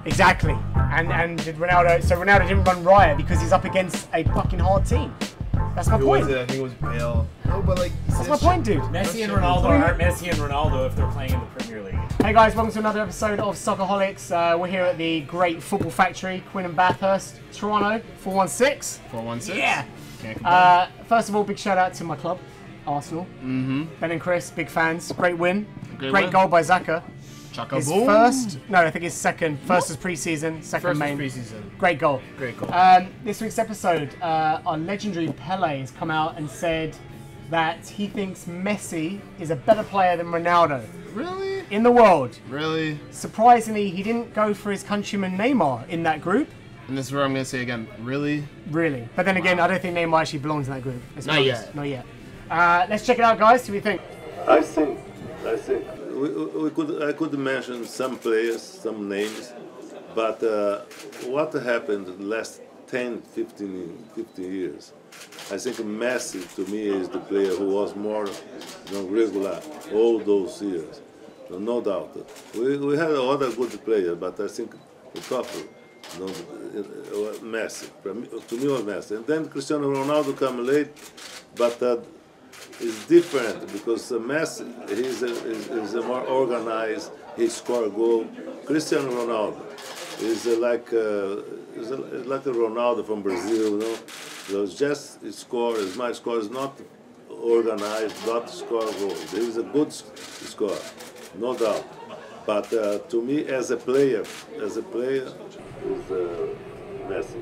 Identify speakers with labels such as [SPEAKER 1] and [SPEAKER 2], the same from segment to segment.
[SPEAKER 1] Exactly. And did Ronaldo? So Ronaldo didn't run riot because he's up against a fucking hard team. That's my point.
[SPEAKER 2] I think it was Pele. No, but like
[SPEAKER 1] that's my point, dude.
[SPEAKER 3] Messi and Ronaldo aren't Messi and Ronaldo if they're playing in the Premier League.
[SPEAKER 1] Hey guys, welcome to another episode of Soccerholics. We're here at the Great Football Factory, Queen and Bathurst, Toronto, 416.
[SPEAKER 2] 416.
[SPEAKER 1] Yeah. First of all, big shout out to my club, Arsenal. Ben and Chris, big fans. Great win. Great goal by Xhaka. His first, no, I think his second. First was pre-season, second main.
[SPEAKER 2] Pre-season.
[SPEAKER 1] Great goal.
[SPEAKER 2] Great goal.
[SPEAKER 1] This week's episode, our legendary Pele has come out and said that he thinks Messi is a better player than Ronaldo.
[SPEAKER 2] Really?
[SPEAKER 1] In the world.
[SPEAKER 2] Really?
[SPEAKER 1] Surprisingly, he didn't go for his countryman Neymar in that group.
[SPEAKER 2] And this is where I'm going to say again, really?
[SPEAKER 1] Really. But then again, I don't think Neymar actually belongs in that group.
[SPEAKER 2] Not yet.
[SPEAKER 1] Not yet. Let's check it out, guys. See what you think.
[SPEAKER 4] I think I could mention some players, some names, but what happened the last 10, 15 years? I think Messi, to me, is the player who was more regular all those years, no doubt. We had other good players, but I think the top, Messi. To me, was Messi. And then Cristiano Ronaldo come late, but it's different because Messi is a more organized. He score a goal. Cristiano Ronaldo is like a Ronaldo from Brazil. So just his score, his match score is not organized, not score goals. He is a good scorer, no doubt. But to me, as a player, is Messi.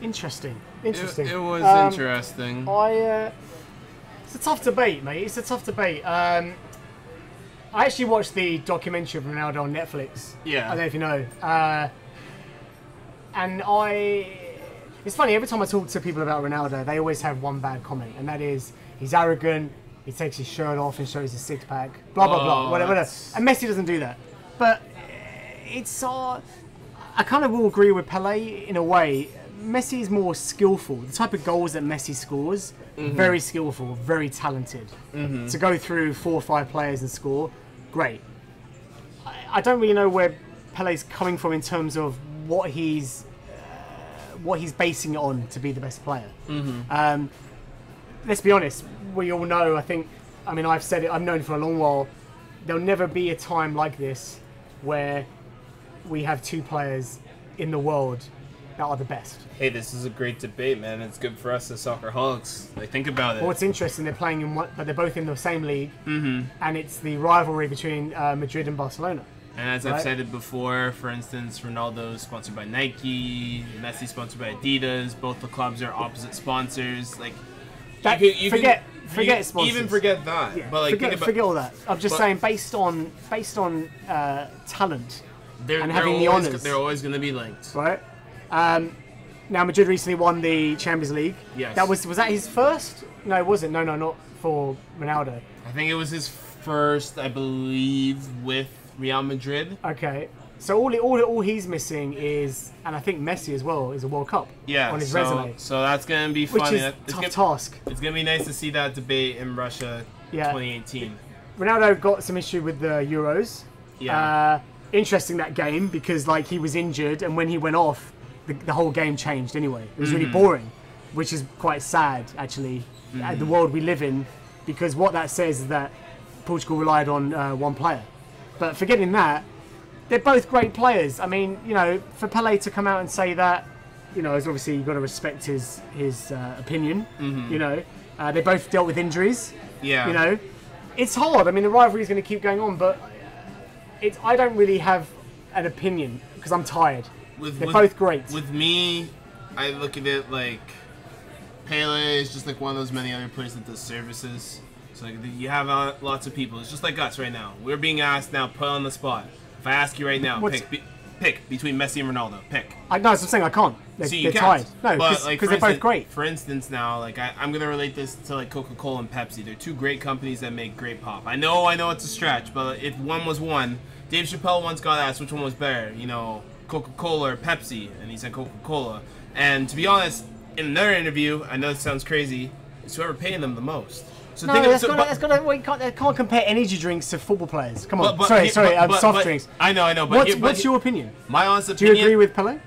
[SPEAKER 1] Interesting.
[SPEAKER 2] It was interesting.
[SPEAKER 1] It's a tough debate, mate. It's a tough debate. I actually watched the documentary of Ronaldo on Netflix.
[SPEAKER 2] Yeah.
[SPEAKER 1] I don't know if you know. And it's funny, every time I talk to people about Ronaldo, they always have one bad comment, and that is he's arrogant, he takes his shirt off and shows his six-pack, blah, blah, blah, whatever. And Messi doesn't do that. But it's... I kind of will agree with Pele in a way. Messi is more skillful. The type of goals that Messi scores, very skillful, very talented. To go through 4 or 5 players and score, great. I don't really know where Pele's coming from in terms of what he's basing it on to be the best player. Let's be honest, we all know, I've said it, I've known for a long while, there'll never be a time like this where we have 2 players in the world that are the best.
[SPEAKER 2] Hey, this is a great debate, man. It's good for us as Soccerholics. Like, think about it.
[SPEAKER 1] Well, what's interesting, they're playing in one, but they're both in the same league, and it's the rivalry between Madrid and Barcelona.
[SPEAKER 2] And as I've said it before, for instance, Ronaldo is sponsored by Nike, Messi sponsored by Adidas. Both the clubs are opposite sponsors. Like,
[SPEAKER 1] Forget sponsors.
[SPEAKER 2] Even forget that.
[SPEAKER 1] Yeah,
[SPEAKER 2] but like,
[SPEAKER 1] forget all that. I'm just saying, based on talent and having the honours,
[SPEAKER 2] they're always going to be linked,
[SPEAKER 1] right? Now Madrid recently won the Champions League.
[SPEAKER 2] Yes.
[SPEAKER 1] Was that his first? No, it wasn't. No, not for Ronaldo.
[SPEAKER 2] I think it was his first, I believe, with Real Madrid.
[SPEAKER 1] Okay. So all he's missing is, and I think Messi as well, is a World Cup on his resume.
[SPEAKER 2] So that's going to be funny.
[SPEAKER 1] Which is a tough task.
[SPEAKER 2] It's going to be nice to see that debate in Russia 2018.
[SPEAKER 1] Ronaldo got some issue with the Euros.
[SPEAKER 2] Yeah.
[SPEAKER 1] Interesting that game because he was injured, and when he went off, the whole game changed anyway. It was really boring, which is quite sad actually, the world we live in, because what that says is that Portugal relied on one player. But forgetting that, they're both great players. I mean, for Pele to come out and say that, is obviously you've got to respect his opinion. They both dealt with injuries.
[SPEAKER 2] Yeah.
[SPEAKER 1] It's hard. I mean, the rivalry is going to keep going on, but I don't really have an opinion because I'm tired. They're both great.
[SPEAKER 2] With me, I look at it like Pele is just like one of those many other players that does services. So you have lots of people. It's just like us right now. We're being asked now, put on the spot. If I ask you right now, pick between Messi and Ronaldo. Pick.
[SPEAKER 1] No, I'm saying I can't. They're tied. No, because they're both great.
[SPEAKER 2] For instance, now, I'm gonna relate this to Coca-Cola and Pepsi. They're 2 great companies that make great pop. I know it's a stretch, but if one was one, Dave Chappelle once got asked which one was better. Coca-Cola or Pepsi, and he said Coca-Cola. And to be honest, in another interview, I know this sounds crazy, it's whoever paying them the most. So
[SPEAKER 1] No,
[SPEAKER 2] think of,
[SPEAKER 1] that's
[SPEAKER 2] so,
[SPEAKER 1] got.
[SPEAKER 2] but,
[SPEAKER 1] That's got. Well, you can't compare energy drinks to football players. Come on.
[SPEAKER 2] but-
[SPEAKER 1] sorry.
[SPEAKER 2] but-
[SPEAKER 1] Soft
[SPEAKER 2] but-
[SPEAKER 1] drinks.
[SPEAKER 2] I know. But
[SPEAKER 1] What's your opinion?
[SPEAKER 2] my honest
[SPEAKER 1] Do you
[SPEAKER 2] opinion?
[SPEAKER 1] agree with Pele?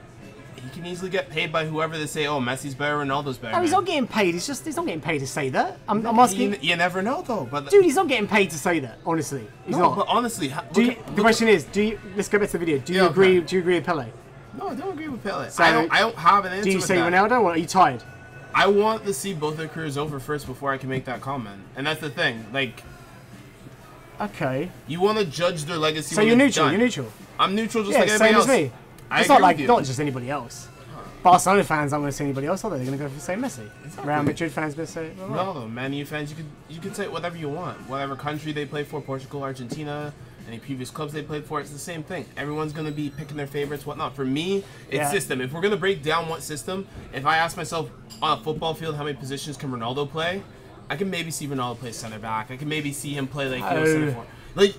[SPEAKER 2] He can easily get paid by whoever they say, oh, Messi's better, Ronaldo's better.
[SPEAKER 1] No, he's
[SPEAKER 2] man.
[SPEAKER 1] not getting paid. He's not getting paid to say that. I'm asking.
[SPEAKER 2] You never know though. But
[SPEAKER 1] Dude, he's not getting paid to say that. Honestly, he's
[SPEAKER 2] no,
[SPEAKER 1] not.
[SPEAKER 2] but honestly,
[SPEAKER 1] The question is, let's go back to the video. Do you
[SPEAKER 2] Yeah,
[SPEAKER 1] agree?
[SPEAKER 2] okay.
[SPEAKER 1] Do you agree with Pele?
[SPEAKER 2] No, I don't agree with Pele.
[SPEAKER 1] So,
[SPEAKER 2] I don't have an answer.
[SPEAKER 1] Do you
[SPEAKER 2] with
[SPEAKER 1] say
[SPEAKER 2] that.
[SPEAKER 1] Ronaldo, or are you tired?
[SPEAKER 2] I want to see both their careers over first before I can make that comment, and that's the thing. Like,
[SPEAKER 1] Okay.
[SPEAKER 2] you want to judge their legacy.
[SPEAKER 1] So
[SPEAKER 2] when
[SPEAKER 1] you're
[SPEAKER 2] it's
[SPEAKER 1] neutral.
[SPEAKER 2] done.
[SPEAKER 1] You're neutral.
[SPEAKER 2] I'm neutral, just
[SPEAKER 1] Yeah,
[SPEAKER 2] like everybody
[SPEAKER 1] same
[SPEAKER 2] else.
[SPEAKER 1] as me.
[SPEAKER 2] I
[SPEAKER 1] It's not
[SPEAKER 2] agree
[SPEAKER 1] like
[SPEAKER 2] with you.
[SPEAKER 1] not just anybody else. Barcelona fans aren't going to say anybody else, are they? They're going to go for say Messi. Real Madrid fans going to say Ronaldo.
[SPEAKER 2] No, Man U fans, you can say whatever you want. Whatever country they play for, Portugal, Argentina, any previous clubs they played for, it's the same thing. Everyone's going to be picking their favorites, whatnot. For me, it's
[SPEAKER 1] Yeah.
[SPEAKER 2] system. If we're going to break down what system, if I ask myself on a football field how many positions can Ronaldo play, I can maybe see Ronaldo play center back. I can maybe see him play like center forward. Like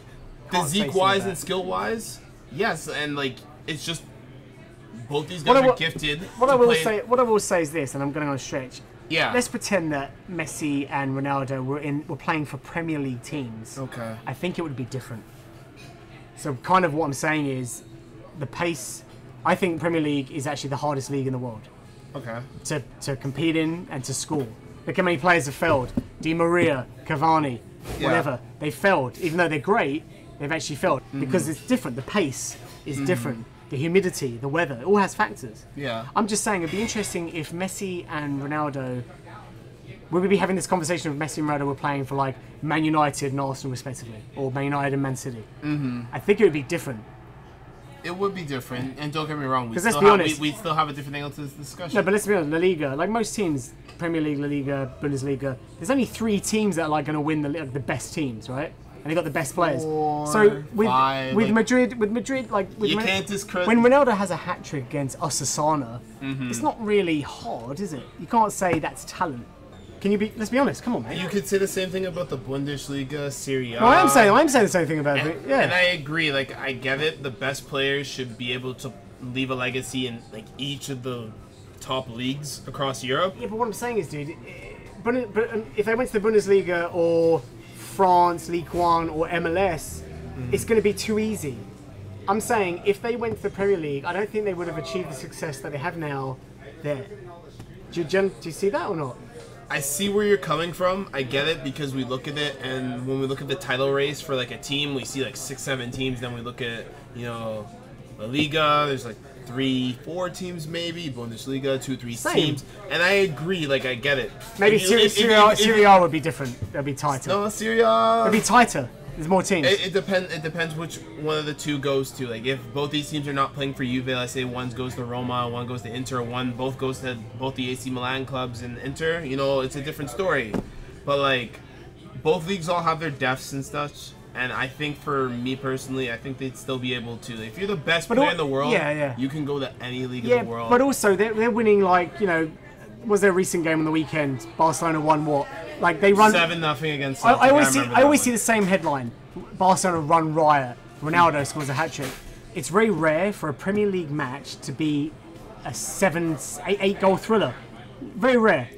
[SPEAKER 1] Can't say
[SPEAKER 2] physique wise
[SPEAKER 1] center
[SPEAKER 2] and
[SPEAKER 1] back.
[SPEAKER 2] skill wise, yes, and like it's just both these
[SPEAKER 1] What
[SPEAKER 2] guys
[SPEAKER 1] I
[SPEAKER 2] are
[SPEAKER 1] will-
[SPEAKER 2] gifted.
[SPEAKER 1] What
[SPEAKER 2] to
[SPEAKER 1] I will
[SPEAKER 2] play-
[SPEAKER 1] say, what I will say is this, and I'm going on a stretch.
[SPEAKER 2] Yeah.
[SPEAKER 1] Let's pretend that Messi and Ronaldo were playing for Premier League teams.
[SPEAKER 2] Okay.
[SPEAKER 1] I think it would be different. So kind of what I'm saying is, the pace. I think Premier League is actually the hardest league in the world
[SPEAKER 2] Okay.
[SPEAKER 1] to compete in and to score. Look how many players have failed. Di Maria, Cavani,
[SPEAKER 2] Yeah.
[SPEAKER 1] whatever. They failed. Even though they're great, they've actually failed. Because it's different. The pace is different. The humidity, the weather, it all has factors.
[SPEAKER 2] Yeah.
[SPEAKER 1] I'm just saying, it'd be interesting if Messi and Ronaldo... Would we be having this conversation if Messi and Ronaldo were playing for like Man United and Arsenal respectively? Or Man United and Man City? Mm-hmm. I think it would be different.
[SPEAKER 2] It would be different, and don't get me wrong, we
[SPEAKER 1] 'Cause
[SPEAKER 2] still
[SPEAKER 1] let's be
[SPEAKER 2] have
[SPEAKER 1] honest-
[SPEAKER 2] we still have a different angle to this discussion.
[SPEAKER 1] No, but let's be honest, La Liga, like most teams, Premier League, La Liga, Bundesliga, there's only 3 teams that are like going to win the best teams, right? And they got the best players.
[SPEAKER 2] 4,
[SPEAKER 1] So with
[SPEAKER 2] 5,
[SPEAKER 1] with
[SPEAKER 2] like-
[SPEAKER 1] Madrid, like with
[SPEAKER 2] You can't discredit-
[SPEAKER 1] when Ronaldo has a hat trick against Osasuna,
[SPEAKER 2] Mm-hmm.
[SPEAKER 1] it's not really hard, is it? You can't say that's talent. Can you be? Let's be honest. Come on, mate.
[SPEAKER 2] You could say the same thing about the Bundesliga, Serie A.
[SPEAKER 1] No, I'm saying the same thing about it. Yeah.
[SPEAKER 2] And I agree. Like I get it. The best players should be able to leave a legacy in like each of the top leagues across Europe.
[SPEAKER 1] Yeah, but what I'm saying is, dude, if they went to the Bundesliga or France, Ligue 1 or MLS, it's going to be too easy. I'm saying if they went to the Premier League, I don't think they would have achieved the success that they have now there. Do you see that or not?
[SPEAKER 2] I see where you're coming from. I get it because we look at it, and when we look at the title race for like a team, we see like 6, 7 teams. Then we look at La Liga. There's like 3, 4 teams maybe. Bundesliga 2, 3
[SPEAKER 1] Same.
[SPEAKER 2] teams. And I agree. Like I get it.
[SPEAKER 1] Maybe
[SPEAKER 2] If you-
[SPEAKER 1] Serie A would be different. They'll be tighter.
[SPEAKER 2] No, Serie A.
[SPEAKER 1] It'll be tighter. There's more teams.
[SPEAKER 2] It depends. It depends which one of the two goes to. Like if both these teams are not playing for Juve, let's say one goes to Roma, one goes to Inter, both goes to both the AC Milan clubs and Inter. It's a different story. But like, both leagues all have their depths and such. And I think for me personally, I think they'd still be able to. If you're the best player in the world,
[SPEAKER 1] yeah.
[SPEAKER 2] you can go to any league
[SPEAKER 1] Yeah,
[SPEAKER 2] in the world.
[SPEAKER 1] but also they're winning like, was there a recent game on the weekend? Barcelona won what? Like they run
[SPEAKER 2] 7-0 against.
[SPEAKER 1] I
[SPEAKER 2] Celtic.
[SPEAKER 1] always see
[SPEAKER 2] remember that
[SPEAKER 1] the
[SPEAKER 2] one.
[SPEAKER 1] same headline. Barcelona run riot. Ronaldo scores a hat trick. It's very rare for a Premier League match to be a 8 goal thriller. Very rare.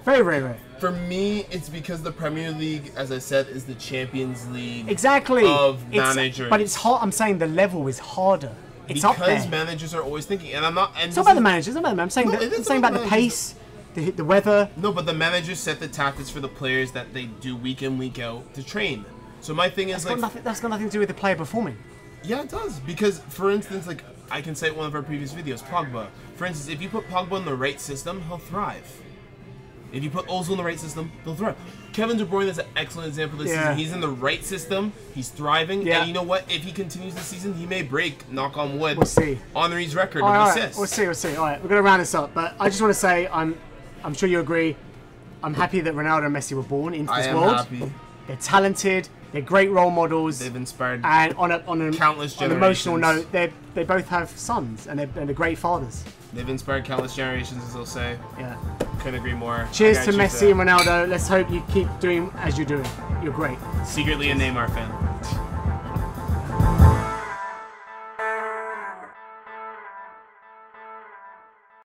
[SPEAKER 1] Very, very rare.
[SPEAKER 2] For me, it's because the Premier League, as I said, is the Champions League.
[SPEAKER 1] Exactly.
[SPEAKER 2] Of managers.
[SPEAKER 1] But it's hard. I'm saying the level is harder. It's up there.
[SPEAKER 2] Because managers are always thinking, and I'm not. And
[SPEAKER 1] It's not about the managers. It's not about them. I'm saying,
[SPEAKER 2] No, it is
[SPEAKER 1] I'm saying
[SPEAKER 2] about
[SPEAKER 1] about the
[SPEAKER 2] managers.
[SPEAKER 1] pace, the weather.
[SPEAKER 2] No, but the managers set the tactics for the players that they do week in, week out to train. So my thing is
[SPEAKER 1] That's got nothing to do with the player performing.
[SPEAKER 2] yeah, it does. Because, for instance, like I can say one of our previous videos, Pogba. For instance, if you put Pogba in the right system, he'll thrive. If you put Ozil in the right system, they'll thrive. Kevin De Bruyne is an excellent example this season. He's in the right system. He's thriving.
[SPEAKER 1] Yeah.
[SPEAKER 2] And you know what? If he continues the season, he may break, knock on wood,
[SPEAKER 1] We'll see.
[SPEAKER 2] Henry's record
[SPEAKER 1] All
[SPEAKER 2] of
[SPEAKER 1] right,
[SPEAKER 2] assists.
[SPEAKER 1] we'll see. All right, we're going to round this up. But I just want to say, I'm sure you agree, I'm happy that Ronaldo and Messi were born into
[SPEAKER 2] I
[SPEAKER 1] this
[SPEAKER 2] am
[SPEAKER 1] world.
[SPEAKER 2] happy.
[SPEAKER 1] They're talented. They're great role models.
[SPEAKER 2] They've inspired
[SPEAKER 1] And on an
[SPEAKER 2] countless
[SPEAKER 1] emotional
[SPEAKER 2] generations.
[SPEAKER 1] note, they both have sons and they're great fathers.
[SPEAKER 2] They've inspired countless generations, as they'll say.
[SPEAKER 1] Yeah.
[SPEAKER 2] Couldn't agree more.
[SPEAKER 1] Cheers
[SPEAKER 2] I
[SPEAKER 1] to
[SPEAKER 2] gotta
[SPEAKER 1] Messi
[SPEAKER 2] choose
[SPEAKER 1] and Ronaldo. Let's hope you keep doing as you're doing. You're great.
[SPEAKER 2] that. Secretly a Neymar fan.